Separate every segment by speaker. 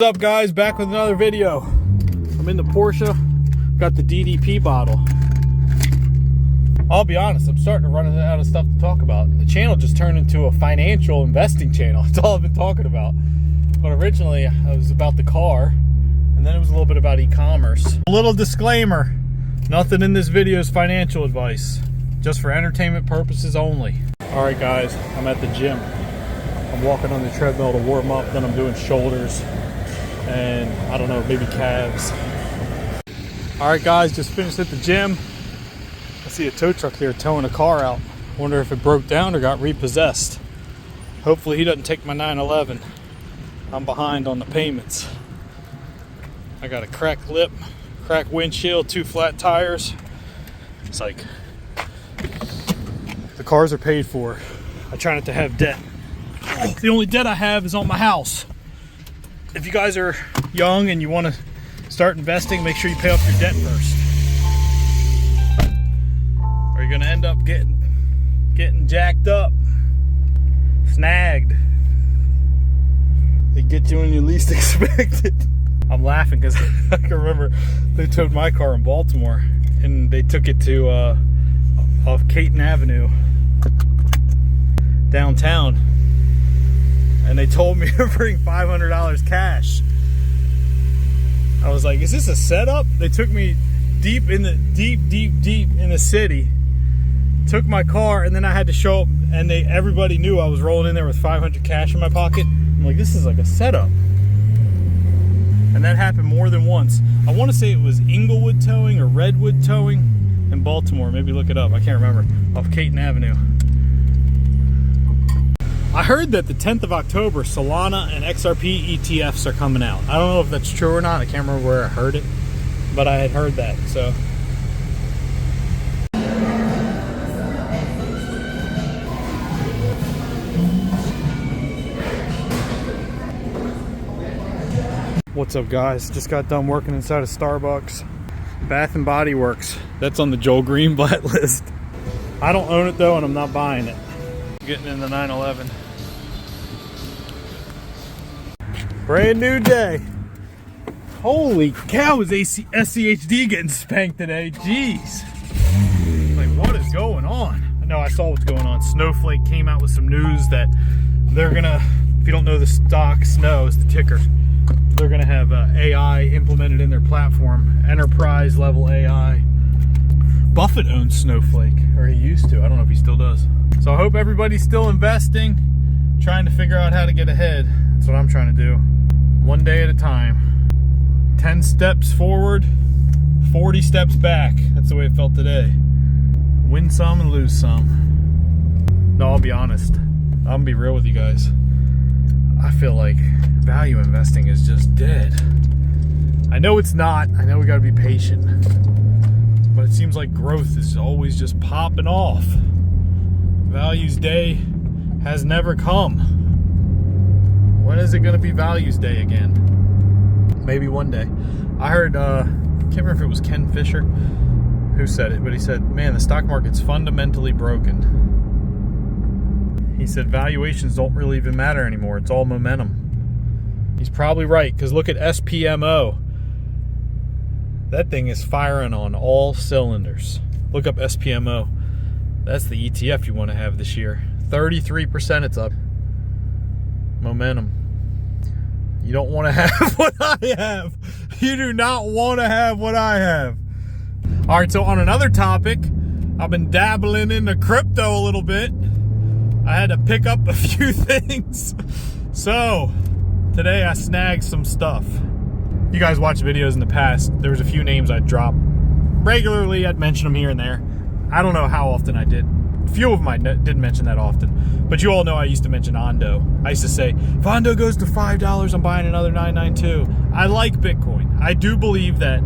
Speaker 1: What's up, guys? Back with another video. I'm in the Porsche, got the DDP bottle. I'll be honest, I'm starting to run out of stuff to talk about. The channel just turned into a financial investing channel. That's all I've been talking about. But originally it was about the car, and then it was a little bit about e-commerce. A little disclaimer, nothing in this video is financial advice, just for entertainment purposes only. All right, guys, I'm at the gym. I'm walking on the treadmill to warm up, then I'm doing shoulders and I don't know, maybe calves. All right, guys, just finished at the gym. I see a tow truck here towing a car out. Wonder if it broke down or got repossessed. Hopefully he doesn't take my 911. I'm behind on the payments. I got a cracked lip, cracked windshield, 2 flat tires. It's like the cars are paid for. I try not to have debt. The only debt I have is on my house. If you guys are young and you want to start investing, make sure you pay off your debt first, or you're going to end up getting jacked up, snagged. They get you when you least expect it. I'm laughing because I can remember they towed my car in Baltimore and they took it to off Caton Avenue downtown. And they told me to bring $500 cash. I was like, is this a setup? They took me deep in the city, took my car, and then I had to show up, and everybody knew I was rolling in there with $500 cash in my pocket. I'm like, this is like a setup. And that happened more than once. I want to say it was Inglewood Towing or Redwood Towing in Baltimore. Maybe look it up. I can't remember. Off Caton Avenue. I heard that the 10th of October, Solana and XRP ETFs are coming out. I don't know if that's true or not. I can't remember where I heard it, but I had heard that, so. What's up, guys? Just got done working inside of Starbucks. Bath and Body Works. That's on the Joel Greenblatt list. I don't own it though, and I'm not buying it. Getting in the 911. Brand new day. Holy cow, is SCHD getting spanked today? Jeez. Like, what is going on? I know, I saw what's going on. Snowflake came out with some news that they're gonna, if you don't know the stock, SNO is the ticker, they're gonna have AI implemented in their platform, enterprise level AI. Buffett owns Snowflake, or he used to. I don't know if he still does. So I hope everybody's still investing, trying to figure out how to get ahead. That's what I'm trying to do. One day at a time. 10 steps forward, 40 steps back. That's the way it felt today. Win some and lose some. No, I'll be honest. I'm gonna be real with you guys. I feel like value investing is just dead. I know it's not. I know we gotta be patient. But it seems like growth is always just popping off. Values Day has never come. When is it going to be Values Day again? Maybe one day. I heard, I can't remember if it was Ken Fisher who said it, but he said, man, the stock market's fundamentally broken. He said valuations don't really even matter anymore. It's all momentum. He's probably right, because look at SPMO. That thing is firing on all cylinders. Look up SPMO. That's the ETF you want to have this year. 33% it's up. Momentum. You don't want to have what I have. You do not want to have what I have. All right, so on another topic, I've been dabbling into crypto a little bit. I had to pick up a few things. So, today I snagged some stuff. You guys watched videos in the past. There was a few names I'd drop regularly. I'd mention them here and there. I don't know how often I did. A few of them I didn't mention that often. But you all know I used to mention Ondo. I used to say, if Ondo goes to $5, I'm buying another 992. I like Bitcoin. I do believe that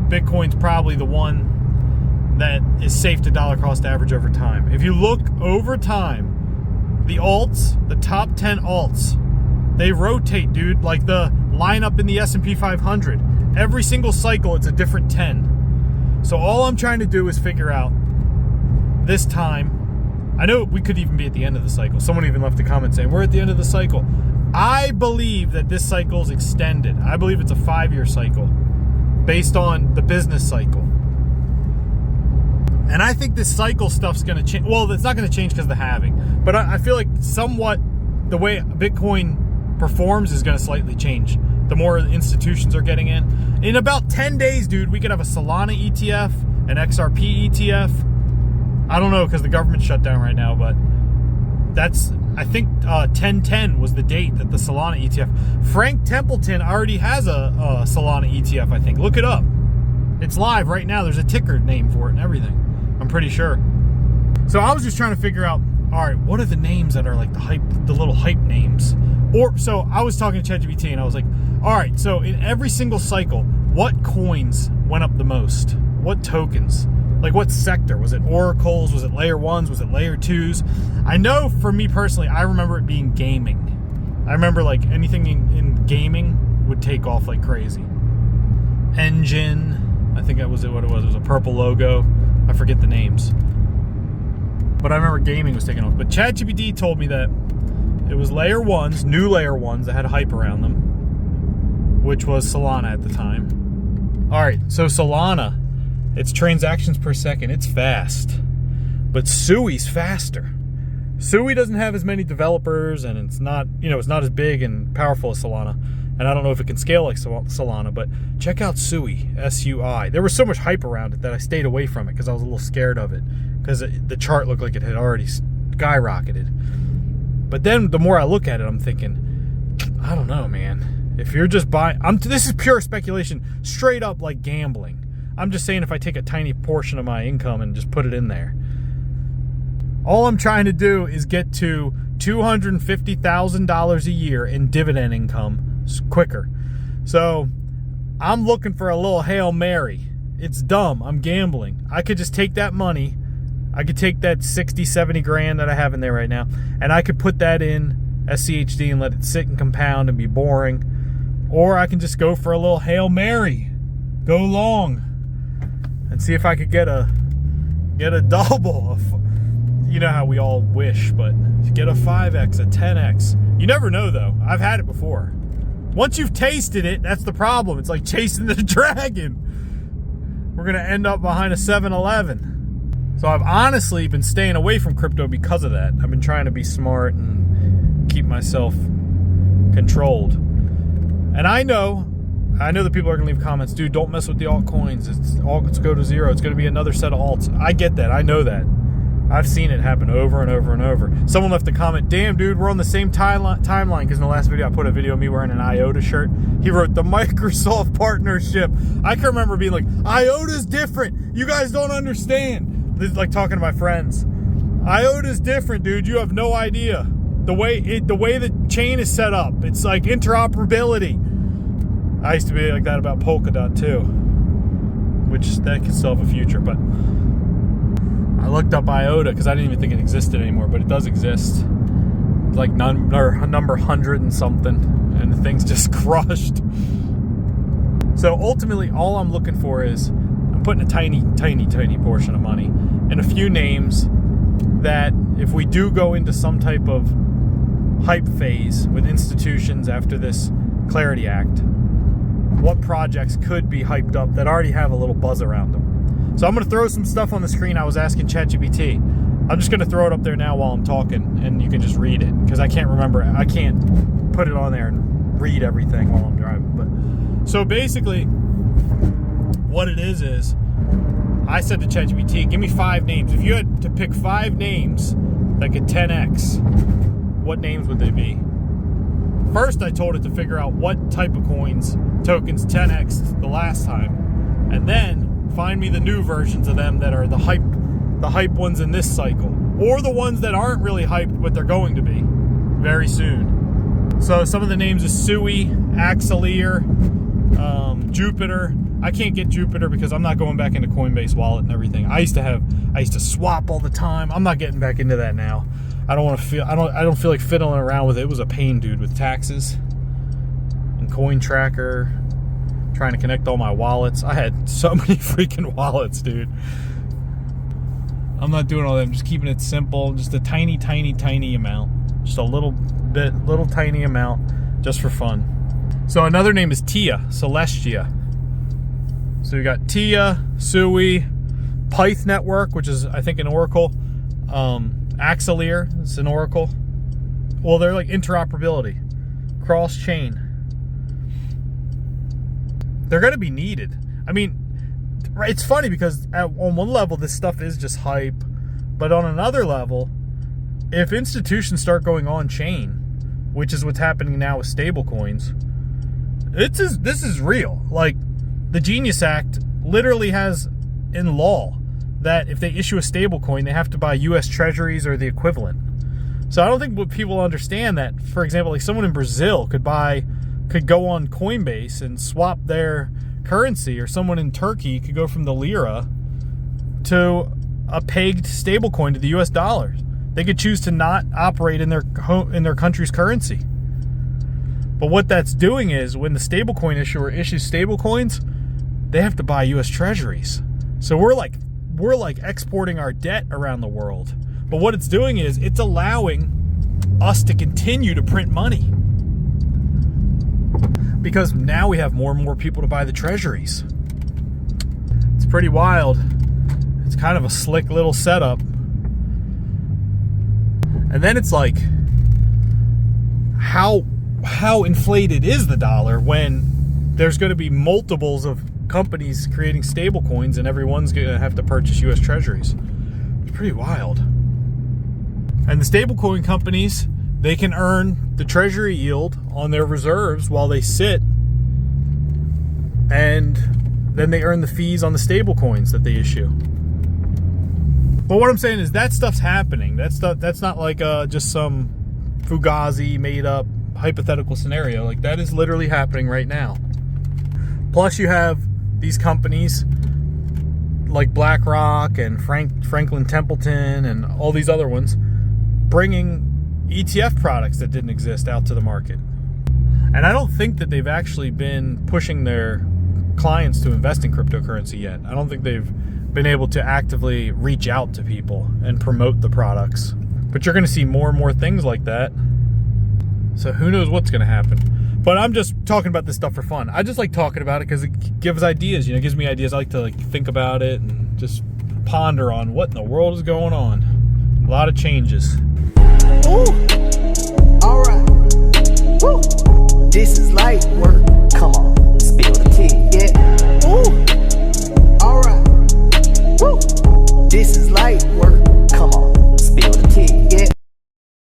Speaker 1: Bitcoin's probably the one that is safe to dollar cost average over time. If you look over time, the alts, the top 10 alts, they rotate, dude, like the lineup in the S&P 500. Every single cycle, it's a different 10. So all I'm trying to do is figure out this time. I know we could even be at the end of the cycle. Someone even left a comment saying, we're at the end of the cycle. I believe that this cycle is extended. I believe it's a 5-year cycle based on the business cycle. And I think this cycle stuff's going to change. Well, it's not going to change because of the halving. But I feel like somewhat the way Bitcoin performs is going to slightly change. The more institutions are getting in. In about 10 days, dude, we could have a Solana ETF, an XRP ETF. I don't know because the government's shut down right now, but that's, I think 10/10 was the date that the Solana ETF. Frank Templeton already has a Solana ETF, I think. Look it up. It's live right now. There's a ticker name for it and everything. I'm pretty sure. So I was just trying to figure out, all right, what are the names that are like the little hype names? Or, so I was talking to ChatGPT and I was like, all right, so in every single cycle, what coins went up the most? What tokens? Like what sector? Was it oracles? Was it layer 1s? Was it layer 2s? I know for me personally, I remember it being gaming. I remember like anything in gaming would take off like crazy. Engine, I think that was what it was. It was a purple logo. I forget the names. But I remember gaming was taking off. But ChatGPT told me that it was layer 1s, new layer 1s that had hype around them, which was Solana at the time. All right, so Solana, its transactions per second, it's fast. But Sui's faster. Sui doesn't have as many developers, and it's not, it's not as big and powerful as Solana. And I don't know if it can scale like Solana, but check out Sui, S-U-I. There was so much hype around it that I stayed away from it because I was a little scared of it because the chart looked like it had already skyrocketed. But then the more I look at it, I'm thinking, I don't know, man. If you're just buying, this is pure speculation, straight up like gambling. I'm just saying if I take a tiny portion of my income and just put it in there. All I'm trying to do is get to $250,000 a year in dividend income quicker. So I'm looking for a little Hail Mary. It's dumb. I'm gambling. I could just take that money. I could take that 60, 70 grand that I have in there right now, and I could put that in SCHD and let it sit and compound and be boring. Or I can just go for a little Hail Mary. Go long. And see if I could get a double. You know how we all wish, but get a 5x, a 10x. You never know, though. I've had it before. Once you've tasted it, that's the problem. It's like chasing the dragon. We're going to end up behind a 7-Eleven. So I've honestly been staying away from crypto because of that. I've been trying to be smart and keep myself controlled. And I know that people are going to leave comments, dude, don't mess with the altcoins. It's go to zero. It's going to be another set of alts. I get that. I know that. I've seen it happen over and over and over. Someone left a comment, damn, dude, we're on the same timeline, because in the last video, I put a video of me wearing an IOTA shirt. He wrote, the Microsoft partnership. I can remember being like, IOTA's different. You guys don't understand. This is like talking to my friends. IOTA's different, dude. You have no idea. The way the chain is set up. It's like interoperability. I used to be like that about Polkadot, too. Which, that could still have a future, but I looked up IOTA because I didn't even think it existed anymore, but it does exist. Like number 100 and something, and the thing's just crushed. So ultimately, all I'm looking for is I'm putting a tiny portion of money and a few names that if we do go into some type of hype phase with institutions after this Clarity Act, what projects could be hyped up that already have a little buzz around them. So I'm going to throw some stuff on the screen. I was asking ChatGPT. I'm just going to throw it up there now while I'm talking, and you can just read it, because I can't remember. I can't put it on there and read everything while I'm driving. But so basically, what it is I said to ChatGPT, give me 5 names. If you had to pick 5 names that could 10x, what names would they be? First, I told it to figure out what type of tokens 10x the last time, and then find me the new versions of them that are the hype ones in this cycle, or the ones that aren't really hyped, but they're going to be very soon. So some of the names is Sui, Axelier, Jupiter. I can't get Jupiter because I'm not going back into Coinbase wallet and everything. I used to swap all the time. I'm not getting back into that now. I don't feel like fiddling around with it. It was a pain, dude, with taxes and Coin Tracker, trying to connect all my wallets. I had so many freaking wallets, dude. I'm not doing all that. I'm just keeping it simple. Just a tiny amount. Just a little bit, little tiny amount, just for fun. So another name is TIA, Celestia. So you got TIA, SUI, Pyth Network, which is I think an Oracle. Axelir is an Oracle. Well, they're like interoperability, cross chain. They're going to be needed. I mean, it's funny because on one level this stuff is just hype, but on another level, if institutions start going on chain, which is what's happening now with stablecoins, this is real. Like, the Genius Act literally has in law that if they issue a stablecoin, they have to buy U.S. treasuries or the equivalent. So I don't think what people understand that, for example, like someone in Brazil could go on Coinbase and swap their currency, or someone in Turkey could go from the lira to a pegged stablecoin to the U.S. dollar. They could choose to not operate in their country's currency. But what that's doing is, when the stablecoin issuer issues stablecoins, they have to buy U.S. treasuries. So we're like exporting our debt around the world. But what it's doing is it's allowing us to continue to print money, because now we have more and more people to buy the treasuries. It's pretty wild. It's kind of a slick little setup. And then it's like, how inflated is the dollar when there's going to be multiples of companies creating stable coins and everyone's going to have to purchase U.S. treasuries? It's pretty wild. And the stablecoin companies, they can earn the treasury yield on their reserves while they sit, and then they earn the fees on the stablecoins that they issue. But what I'm saying is that stuff's happening. That's not like just some fugazi made up hypothetical scenario. Like, that is literally happening right now. Plus, you have these companies like BlackRock and Franklin Templeton and all these other ones bringing ETF products that didn't exist out to the market. And I don't think that they've actually been pushing their clients to invest in cryptocurrency yet. I don't think they've been able to actively reach out to people and promote the products. But you're going to see more and more things like that. So who knows what's going to happen. But I'm just talking about this stuff for fun. I just like talking about it because it gives ideas. It gives me ideas. I like to think about it and just ponder on what in the world is going on. A lot of changes. Ooh.